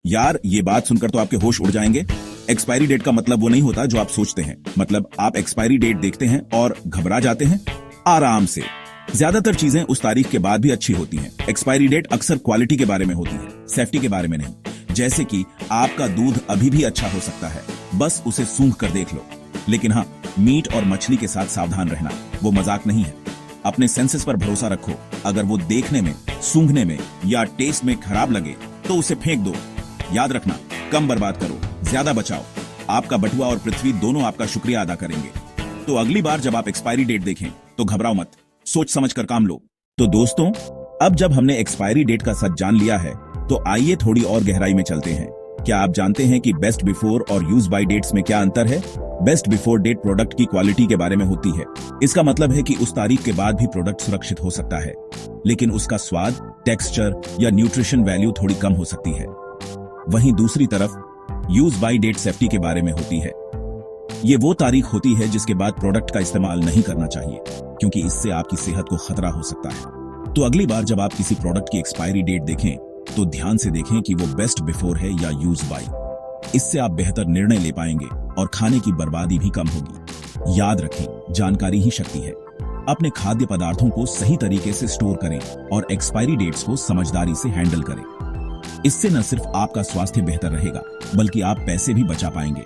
यार ये बात सुनकर तो आपके होश उड़ जाएंगे। एक्सपायरी डेट का मतलब वो नहीं होता जो आप सोचते हैं। मतलब आप एक्सपायरी डेट देखते हैं और घबरा जाते हैं। आराम से, ज्यादातर चीजें उस तारीख के बाद भी अच्छी होती हैं। एक्सपायरी डेट अक्सर क्वालिटी के बारे में होती है, सेफ्टी के बारे में नहीं। जैसे कि आपका दूध अभी भी अच्छा हो सकता है, बस उसे सूंघ कर देख लो। लेकिन हाँ, मीट और मछली के साथ सावधान रहना, वो मजाक नहीं है। अपने सेंसेस पर भरोसा रखो। अगर वो देखने में, सूंघने में या टेस्ट में खराब लगे तो उसे फेंक दो। याद रखना, कम बर्बाद करो, ज्यादा बचाओ। आपका बटुआ और पृथ्वी दोनों आपका शुक्रिया अदा करेंगे। तो अगली बार जब आप एक्सपायरी डेट देखें तो घबराओ मत, सोच समझ कर काम लो। तो दोस्तों, अब जब हमने एक्सपायरी डेट का सच जान लिया है तो आइए थोड़ी और गहराई में चलते हैं। क्या आप जानते हैं कि बेस्ट बिफोर और यूज बाय डेट्स में क्या अंतर है? बेस्ट बिफोर डेट प्रोडक्ट की क्वालिटी के बारे में होती है। इसका मतलब है कि उस तारीख के बाद भी प्रोडक्ट सुरक्षित हो सकता है, लेकिन उसका स्वाद, टेक्सचर या न्यूट्रिशन वैल्यू थोड़ी कम हो सकती है। वहीं दूसरी तरफ यूज बाय डेट सेफ्टी के बारे में होती है। ये वो तारीख होती है जिसके बाद प्रोडक्ट का इस्तेमाल नहीं करना चाहिए, क्योंकि इससे आपकी सेहत को खतरा हो सकता है। तो अगली बार जब आप किसी प्रोडक्ट की एक्सपायरी डेट देखें तो ध्यान से देखें कि वो बेस्ट बिफोर है या यूज बाय। इससे आप बेहतर निर्णय ले पाएंगे और खाने की बर्बादी भी कम होगी। याद रखें, जानकारी ही शक्ति है। अपने खाद्य पदार्थों को सही तरीके से स्टोर करें और एक्सपायरी डेट्स को समझदारी से हैंडल करें। इससे न सिर्फ आपका स्वास्थ्य बेहतर रहेगा, बल्कि आप पैसे भी बचा पाएंगे।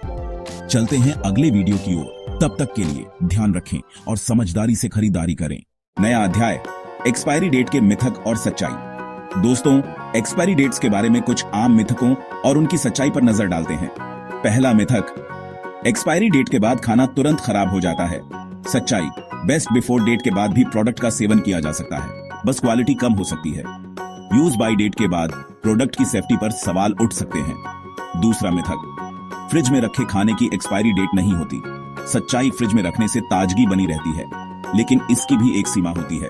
चलते हैं अगले वीडियो की ओर। तब तक के लिए ध्यान रखें और समझदारी से खरीदारी करें। नया अध्याय, एक्सपायरी डेट के मिथक और सच्चाई। दोस्तों, एक्सपायरी डेट्स के बारे में कुछ आम मिथकों और उनकी सच्चाई पर नजर डालते हैं। पहला मिथक, एक्सपायरी डेट के बाद खाना तुरंत खराब हो जाता है। सच्चाई, बेस्ट बिफोर डेट के बाद भी प्रोडक्ट का सेवन किया जा सकता है, बस क्वालिटी कम हो सकती है। यूज बाय डेट के बाद प्रोडक्ट की सेफ्टी पर सवाल उठ सकते हैं। दूसरा मिथक, फ्रिज में रखे खाने की एक्सपायरी डेट नहीं होती। सच्चाई, फ्रिज में रखने से ताजगी बनी रहती है, लेकिन इसकी भी एक सीमा होती है।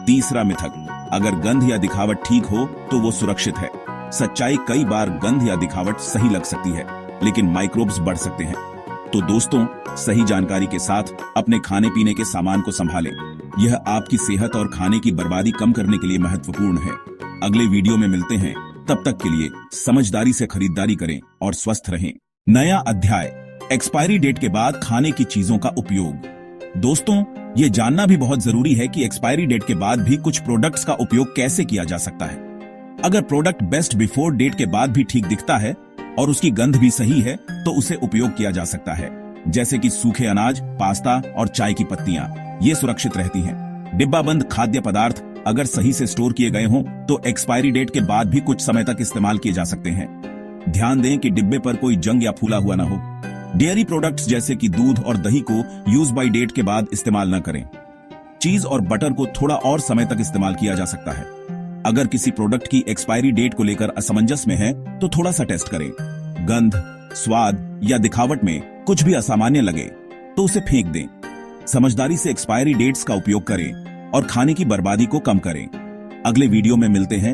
तीसरा मिथक, अगर गंध या दिखावट ठीक हो तो वो सुरक्षित है। सच्चाई, कई बार गंध या दिखावट सही लग सकती है, लेकिन माइक्रोब्स बढ़ सकते हैं। तो दोस्तों, सही जानकारी के साथ अपने खाने पीने के सामान को संभालें। यह आपकी सेहत और खाने की बर्बादी कम करने के लिए महत्वपूर्ण है। अगले वीडियो में मिलते हैं, तब तक के लिए समझदारी से खरीदारी करें और स्वस्थ रहें। नया अध्याय, एक्सपायरी डेट के बाद खाने की चीजों का उपयोग। दोस्तों, ये जानना भी बहुत जरूरी है कि एक्सपायरी डेट के बाद भी कुछ प्रोडक्ट्स का उपयोग कैसे किया जा सकता है। अगर प्रोडक्ट बेस्ट बिफोर डेट के बाद भी ठीक दिखता है और उसकी गंध भी सही है तो उसे उपयोग किया जा सकता है। जैसे कि सूखे अनाज, पास्ता और चाय की पत्तियां, ये सुरक्षित रहती हैं। डिब्बाबंद खाद्य पदार्थ अगर सही से स्टोर किए गए हों तो एक्सपायरी डेट के बाद भी कुछ समय तक इस्तेमाल किए जा सकते हैं। ध्यान दें कि डिब्बे पर कोई जंग या फूला हुआ न हो। डेयरी प्रोडक्ट्स जैसे कि दूध और दही को यूज बाय डेट के बाद इस्तेमाल न करें। चीज और बटर को थोड़ा और समय तक इस्तेमाल किया जा सकता है। अगर किसी प्रोडक्ट की एक्सपायरी डेट को लेकर असमंजस में है तो थोड़ा सा टेस्ट करें। गंध, स्वाद या दिखावट में कुछ भी असामान्य लगे तो उसे फेंक दें। समझदारी से एक्सपायरी डेट्स का उपयोग करें और खाने की बर्बादी को कम करें। अगले वीडियो में मिलते हैं,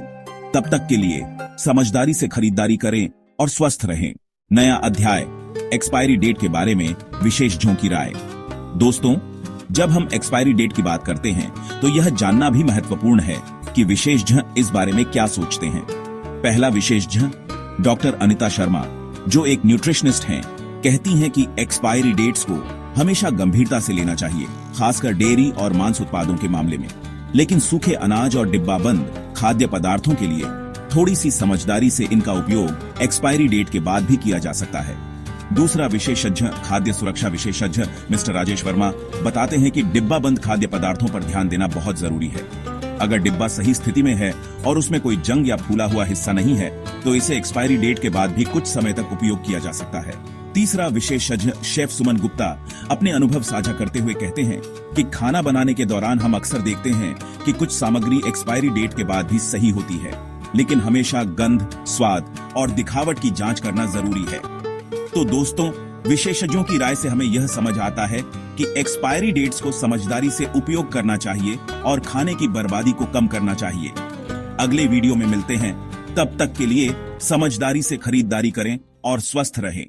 तब तक के लिए समझदारी से खरीदारी करें और स्वस्थ रहें। नया अध्याय, एक्सपायरी डेट के बारे में विशेषज्ञों की राय। दोस्तों, जब हम एक्सपायरी डेट की बात करते हैं तो यह जानना भी महत्वपूर्ण है कि विशेषज्ञ इस बारे में क्या सोचते हैं। पहला विशेषज्ञ डॉक्टर अनिता शर्मा, जो एक न्यूट्रिशनिस्ट हैं, कहती हैं कि एक्सपायरी डेट्स को हमेशा गंभीरता से लेना चाहिए, खासकर डेयरी और मांस उत्पादों के मामले में। लेकिन सूखे अनाज और डिब्बाबंद खाद्य पदार्थों के लिए थोड़ी सी समझदारी से इनका उपयोग एक्सपायरी डेट के बाद भी किया जा सकता है। दूसरा विशेषज्ञ, खाद्य सुरक्षा विशेषज्ञ मिस्टर राजेश वर्मा, बताते हैं कि डिब्बाबंद खाद्य पदार्थों पर ध्यान देना बहुत जरूरी है। अगर डिब्बा सही स्थिति में है और उसमें कोई जंग या फूला हुआ हिस्सा नहीं है तो इसे एक्सपायरी डेट के बाद भी कुछ समय तक उपयोग किया जा सकता है। तीसरा विशेषज्ञ शेफ सुमन गुप्ता अपने अनुभव साझा करते हुए कहते हैं कि खाना बनाने के दौरान हम अक्सर देखते हैं कि कुछ सामग्री एक्सपायरी डेट के बाद भी सही होती है, लेकिन हमेशा गंध, स्वाद और दिखावट की जांच करना जरूरी है। तो दोस्तों, विशेषज्ञों की राय से हमें यह समझ आता है कि एक्सपायरी डेट्स को समझदारी से उपयोग करना चाहिए और खाने की बर्बादी को कम करना चाहिए। अगले वीडियो में मिलते हैं, तब तक के लिए समझदारी से खरीदारी करें और स्वस्थ रहें।